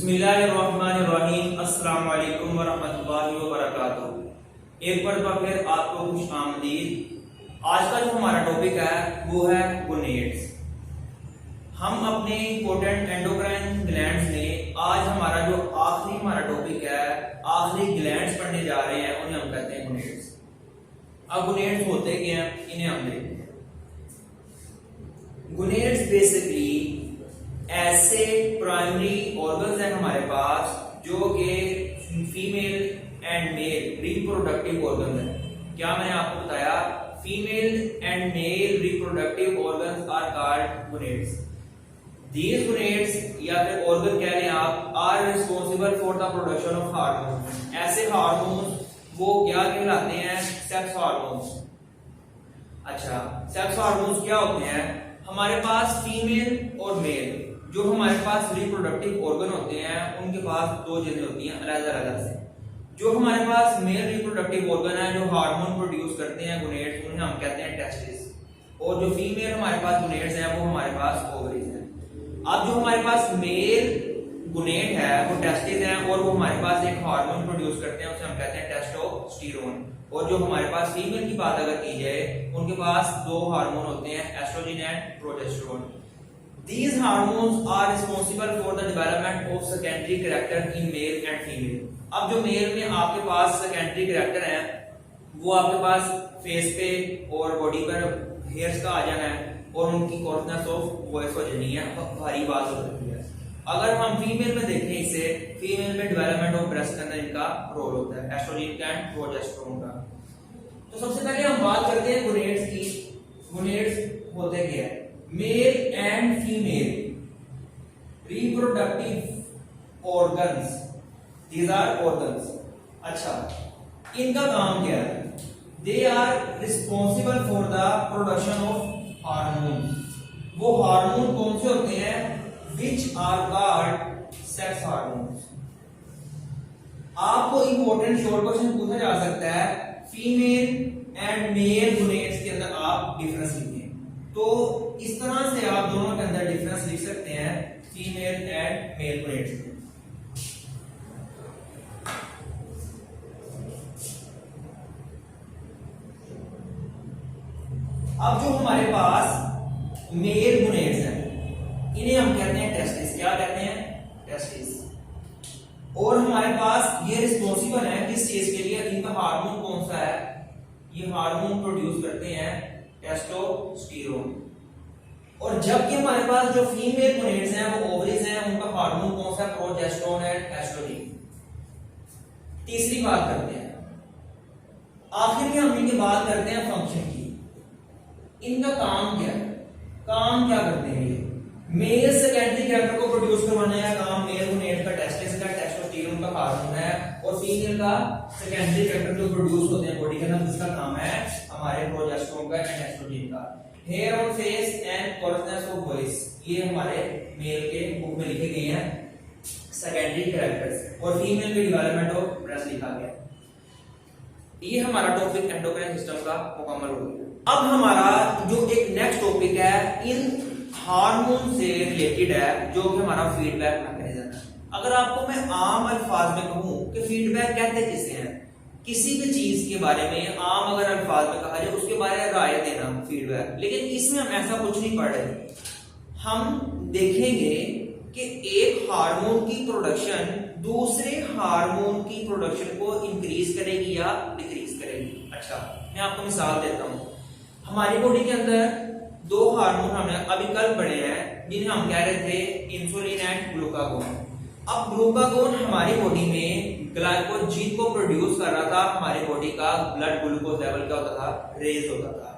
बिस्मिल्लाहिर्रहमानिर्रहीम। अस्सलाम वालेकुम वरहमतुल्लाहि वबरकातुहू। एक मरतबा फिर आपको खुश आमदीद। आज का जो हमारा टॉपिक है वो है गोनेड्स। हम अपने इंपॉर्टेंट एंडोक्राइन ग्लैंड्स में आज हमारा जो आखिरी हमारा टॉपिक है, आखिरी ग्लैंड्स पढ़ने जा रहे हैं, उन्हें हम कहते हैं गोनेड्स। अब गोनेड्स होते क्या हैं, इन्हें हम देखते हैं। गोनेड्स बेसिकली ऐसे प्राइमरी ऑर्गन्स हैं हमारे पास जो कि female and male reproductive organs हैं। क्या मैंने आपको बताया? Female and male reproductive organs are called gonads. These gonads या फिर ऑर्गन कह लें आप, are responsible for the production of hormone. ऐसे हार्मोन वो क्या कहलाते हैं? Sex hormones. अच्छा, सेक्स हार्मोन्स क्या होते हैं? हमारे पास फीमेल और मेल जो हमारे पास रिप्रोडक्टिव ऑर्गन होते हैं उनके पास दो चीजें होती हैं अलग अलग से। जो हमारे पास मेल रिप्रोडक्टिव ऑर्गन है जो हार्मोन प्रोड्यूस करते हैं गोनेड्स, उन्हें हम कहते हैं टेस्टिस। और जो फीमेल हमारे पास गोनेड्स हैं वो हमारे पास ओवरीज हैं। अब जो हमारे पास मेल गोनेड है वो टेस्टिस है और वो हमारे पास एक हार्मोन प्रोड्यूस करते हैं, उसे हम कहते हैं टेस्टोस्टेरोन। और जो हमारे पास फीमेल की बात अगर की जाए, उनके पास दो हार्मोन होते हैं, estrogen and progesterone. These hormones are responsible for the development of secondary character in male and female. अब जो मेल में आपके पास सेकेंडरी कैरेक्टर है वो आपके पास फेस पे और बॉडी पर हेयर्स का आ जाना है और उनकी कॉर्सनेस ऑफ वॉइस हो जानी है, भारी आवाज हो सकती है। अगर हम फीमेल में देखें इसे, फीमेल में डेवलपमेंट ऑफ ब्रेस्ट के अंदर इनका रोल होता है, एस्ट्रोजन का एंड प्रोजेस्टेरोन का। तो सबसे पहले हम बात करते हैं गोनेड्स की। गोनेड्स होते क्या है? Male and female reproductive organs, these are organs. अच्छा, इनका काम क्या है? They are responsible for the production of hormone. वो हार्मोन कौन से होते हैं? Which are called sex hormones. आपको इंपॉर्टेंट शॉर्ट क्वेश्चन पूछा जा सकता है, फीमेल एंड मेल गोनेड्स के अंदर आप डिफरेंस लिखें। तो इस तरह से आप दोनों के अंदर डिफरेंस लिख सकते हैं, फीमेल एंड मेल गोनेड्स में। अब जो हमारे पास मेल गोनेड्स हैं इन्हें हम कहते हैं टेस्टिस। क्या कहते हैं? टेस्टिस। और हमारे पास ये रिस्पॉन्सिबल है किस चीज के लिए? इनका हार्मोन कौन सा है? ये हार्मोन प्रोड्यूस करते हैं टेस्टोस्टेरोन। और जबकि हमारे पास जो फीमेल गोनेड्स हैं वो ओवरीज हैं, उनका हार्मोन कौन सा? Progesterone and estrogen. तीसरी बात करते हैं, आखिर में हम इनकी बात करते हैं फंक्शन की। इनका काम क्या है? काम क्या करते हैं ये? मेल सेकेंडरी कैरेक्टर को प्रोड्यूस करवाने का काम मेल गोनेड का टेस्टिस का टेस्टोस्टेरोन का हार्मोन है, और फीमेल का सेकेंडरी कैरेक्टर जो प्रोड्यूस होते हैं बॉडी के अंदर, जिसका काम है हमारे प्रोजेस्टेरोन का एंड एस्ट्रोजन का। Hair on face and coarseness of voice, ये हमारे मेल के बुक में लिखे गए हैं सेकेंडरी कैरेक्टर्स, और फीमेल के डेवलपमेंट ऑफ ब्रेस्ट लिखा गया। ये हमारा टॉपिक एंडोक्राइन सिस्टम का मुकम्मल हो गया। अब हमारा जो एक नेक्स्ट टॉपिक है इन हार्मोन से रिलेटेड है, जो कि हमारा फीडबैक मैकेनिज्म है। अगर आपको मैं आम अल्फाज में कहूं कि फीडबैक कहते किसे हैं, किसी भी चीज के बारे में आम अगर अल्फाज में कहा जाए उसके बारे में राय देना, फीडबैक। लेकिन इसमें हम ऐसा कुछ नहीं पढ़ रहे। हम देखेंगे कि एक हार्मोन की प्रोडक्शन दूसरे हार्मोन की प्रोडक्शन को इंक्रीज करेगी या डिक्रीज करेगी। अच्छा, मैं आपको मिसाल देता हूं। हमारी बॉडी के अंदर दो हार्मोन हमने अभी कल पढ़े हैं जिन्हें हम कह रहे थे इंसुलिन एंड ग्लूकागोन। अब ग्लूकागोन हमारी बॉडी में ग्लाइकोजन को प्रोड्यूस कर रहा था, हमारी बॉडी का ब्लड ग्लूकोज लेवल क्या होता था? रेज होता था,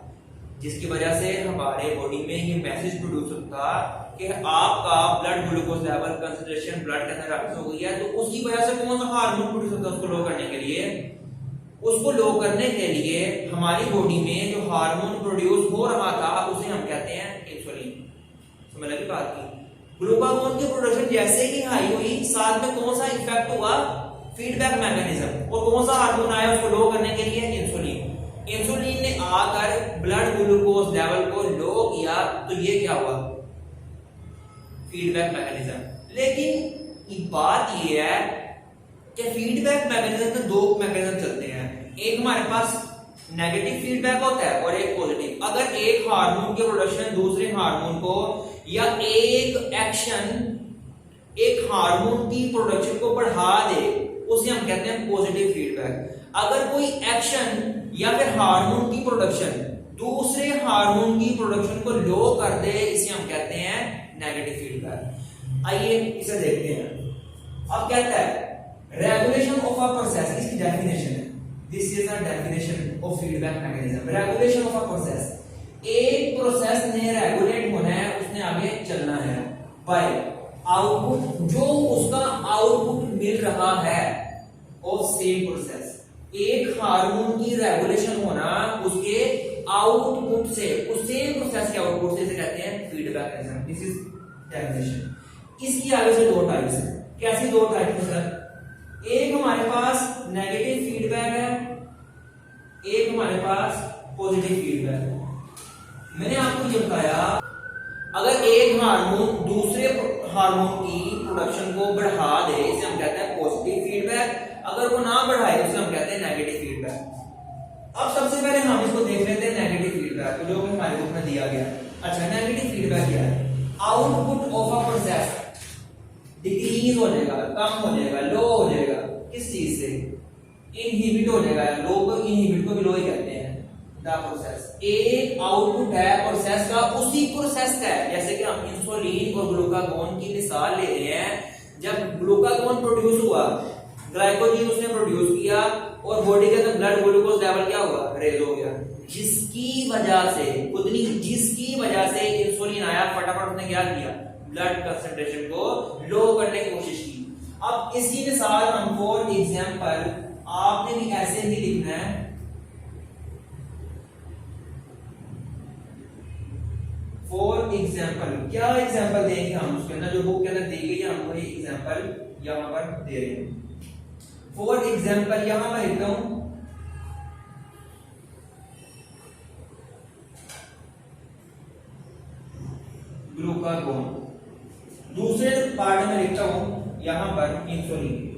जिसकी वजह से हमारे बॉडी में ये मैसेज प्रोड्यूस होता था कि आपका blood glucose level concentration blood के अंदर राइज हो गई है। तो उसकी वजह से कौन सा हार्मोन प्रोड्यूस होता है? उसको लो करने के लिए, उसको लो करने के लिए हमारी बॉडी में जो हार्मोन प्रोड्यूस हो रहा था उसे हम कहते हैं इंसुलिन। समझ लगी बात की? ग्लूकागोन की प्रोडक्शन जैसे ही हाई हुई, साथ में कौन सा इफेक्ट हुआ? Feedback mechanism. और कौन सा हार्मोन आया उसको लो करने के लिए? इंसुलिन। इंसुलिन ने आकर ब्लड ग्लूकोज लेवल को लो किया, तो ये क्या हुआ? Feedback mechanism. लेकिन कि बात ये है कि फीडबैक मैकेनिज्म में दो मैकेनिज्म चलते हैं। एक हमारे पास नेगेटिव फीडबैक होता है और एक पॉजिटिव। अगर एक हार्मोन के प्रोडक्शन दूसरे हार्मोन को या एक एक्शन एक हार्मोन की प्रोडक्शन को बढ़ा दे उसे हम कहते हैं पॉजिटिव फीडबैक। अगर कोई एक्शन या फिर हार्मोन की प्रोडक्शन दूसरे हार्मोन की प्रोडक्शन को लो कर दे इसे हम कहते हैं नेगेटिव फीडबैक। आइए इसे देखते हैं। अब कहता है रेगुलेशन ऑफ अ प्रोसेस, इसकी डेफिनेशन है। This is a definition of feedback mechanism. Regulation of a process, एक प्रोसेस ने रेगुलेट होना है, उसने आगे चलना है बाय आउटपुट, जो उसका आउटपुट मिल रहा है ऑफ सेम प्रोसेस। एक हार्मोन की रेगुलेशन होना उसके आउटपुट से, उस सेम प्रोसेस के आउटपुट से, इसे कहते हैं feedback mechanism. This is definition. इसकी आगे से दो टाइप्स हैं। कैसी दो टाइप्स हैं सर? एक हमारे पास नेगेटिव फीडबैक है, एक हमारे पास पॉजिटिव फीडबैक है। मैंने आपको ये बताया अगर एक हार्मोन दूसरे हार्मोन की प्रोडक्शन को बढ़ा दे इसे हम कहते हैं पॉजिटिव फीडबैक, अगर वो ना बढ़ाए उसे हम कहते हैं नेगेटिव फीडबैक। अब सबसे पहले हम इसको देख लेते हैं नेगेटिव फीडबैक, जो कि हमारे बुक में दिया गया। अच्छा, नेगेटिव फीडबैक क्या है? Output of a process decrease हो जाएगा, कम हो जाएगा, लो हो जाएगा। किस चीज से? इनहिबिट हो जाएगा। लो को इनहिबिट को भी लो ही कहते हैं। द प्रोसेस, एक आउटपुट है प्रोसेस का, उसी प्रोसेस का है। जैसे कि हम इंसुलिन और ग्लूकागोन की मिसाल ले रहे हैं। जब ग्लूकागोन प्रोड्यूस हुआ, ग्लाइकोजन उसने प्रोड्यूस किया और बॉडी के अंदर ब्लड ग्लूकोज लेवल क्या हुआ? रेज हो गया। जिसकी वजह से इंसुलिन आया, फटाफट उसने क्या किया? ब्लड कंसंट्रेशन को लो करने की कोशिश की। अब इसी मिसाल हम फॉर एग्जांपल, आपने भी ऐसे ही लिखना है। फॉर एग्जांपल, क्या एग्जांपल देंगे हम उसके अंदर? जो बुक के अंदर दी गई है हम वही एग्जांपल यहां पर दे रहे हैं। फॉर एग्जांपल यहां मैं लिखता हूं ग्लूकागोन, दूसरे पार्ट में लिखता हूं यहां पर इंसुलिन।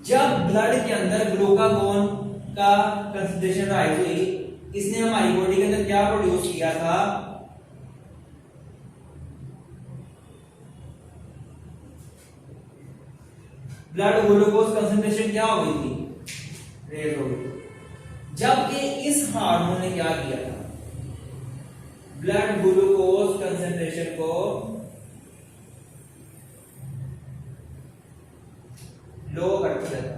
जब ब्लड के अंदर ग्लूकागोन का कंसंट्रेशन राइज हुई, इसने हमारी बॉडी के अंदर क्या प्रोड्यूस किया था? ब्लड ग्लूकोज कंसंट्रेशन क्या हो गई थी? रेज हो गई। जबकि इस हार्मोन ने क्या किया था? ब्लड ग्लूकोज कंसंट्रेशन को लो कर दिया था।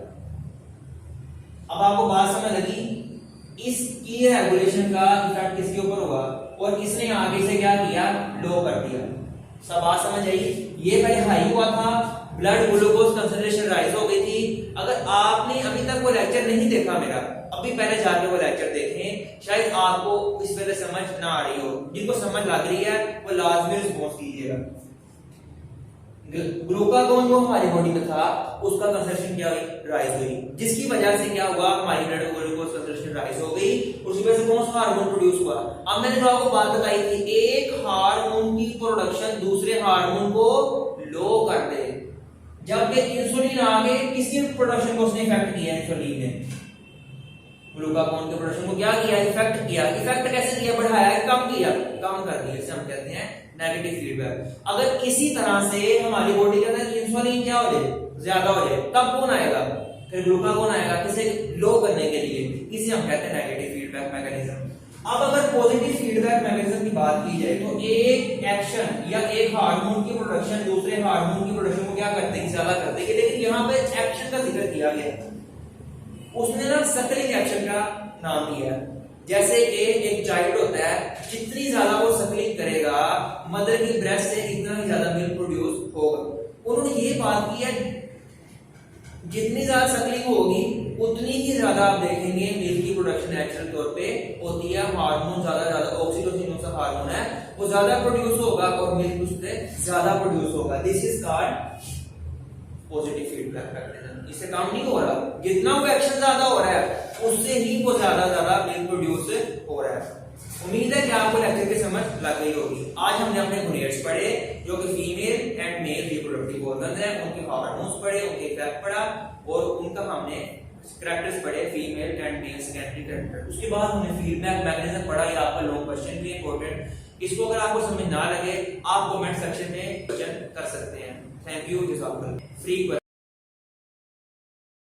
अब आपको बात समझ लगी? इसकी रेगुलेशन का इफेक्ट किसके ऊपर हुआ और इसने आगे से क्या किया? लो कर दिया। सब बात समझ आई? ये पहले हाई हुआ था, ब्लड ग्लूकोज कंसंट्रेशन राइज हो गई थी। अगर आपने अभी तक वो लेक्चर नहीं देखा मेरा, अभी पहले जाके वो लेक्चर देखें, शायद आपको इस वजह समझ ना आ रही हो। जिनको समझ लग रही है वो लाजमी रिस्पॉन्स कीजिएगा। ग्लूकागोन जो हमारी बॉडी में था उसका कंसंट्रेशन क्या हुई? राइज हुई, जिसकी वजह से क्या हुआ? हमारी ब्लड ग्लूकोज कंसंट्रेशन राइज हो गई। उसकी वजह से कौन सा हार्मोन प्रोड्यूस हुआ? अब मैंने जो आपको बात बताई थी, एक हार्मोन की प्रोडक्शन दूसरे हार्मोन को लो कर दे। जबकि इंसुलिन आगे किसकी प्रोडक्शन को उसने इफेक्ट किया? इंसुलिन ने ग्लूकागोन के प्रोडक्शन को क्या किया? इफेक्ट किया। इफेक्ट कैसे किया? बढ़ाया, कम किया? कम कर दिया। इसे हम कहते हैं नेगेटिव फीडबैक। अगर इसी तरह से हमारी बॉडी के अंदर इंसुलिन क्या हो जाए? ज्यादा हो जाए, तब कौन आएगा? फिर ग्लूकागोन आएगा, किसे? लो करने के लिए। इसे हम कहते हैं नेगेटिव फीडबैक मैकेनिज्म। अब अगर पॉजिटिव फीडबैक मैकेनिज्म की बात की जाए तो एक एक्शन या एक हार्मोन की प्रोडक्शन दूसरे हार्मोन की प्रोडक्शन को क्या करते हैं? ज्यादा करते हैं। लेकिन यहाँ पे एक्शन का जिक्र किया गया, उसने ना सकलिंग एक्शन का नाम दिया। जैसे कि एक चाइल्ड होता है, जितनी ज्यादा वो सकलिंग करेगा मदर की ब्रेस्ट से इतना ही ज्यादा मिल्क प्रोड्यूस होगा। उन्होंने ये बात की है, जितनी ज्यादा सकलिंग होगी उतनी ही ज्यादा आप देखेंगे मिल्क की प्रोडक्शन नेचुरल तौर पे होती है। हार्मोन ज्यादा ऑक्सीटोसिन का हार्मोन है, वो ज्यादा प्रोड्यूस होगा और मिल्क उससे ज्यादा प्रोड्यूस होगा। This is called positive feedback mechanism. इससे काम नहीं हो रहा, जितना वो एक्शन ज्यादा हो रहा है उससे ही वो ज्यादा मिल्क प्रोड्यूस हो रहा है। उम्मीद है कि आपको लेक्चर की समझ लग गई होगी। आज हमने अपने गुनेट्स पढ़े जो कि female and male reproductive organ है, उनके हार्मोन्स पढ़े, उनके इफेक्ट पढ़ा और उनका हमने कैरेक्टर्स पढ़े, female and male secondary character. उसके बाद हमने फीडबैक मैकेनिज्म पढ़ा, ये आपका लॉन्ग क्वेश्चन भी इंपॉर्टेंट। इसको अगर आपको समझ ना लगे आप कमेंट सेक्शन में क्वेश्चन कर सकते हैं। Thank you. फ्री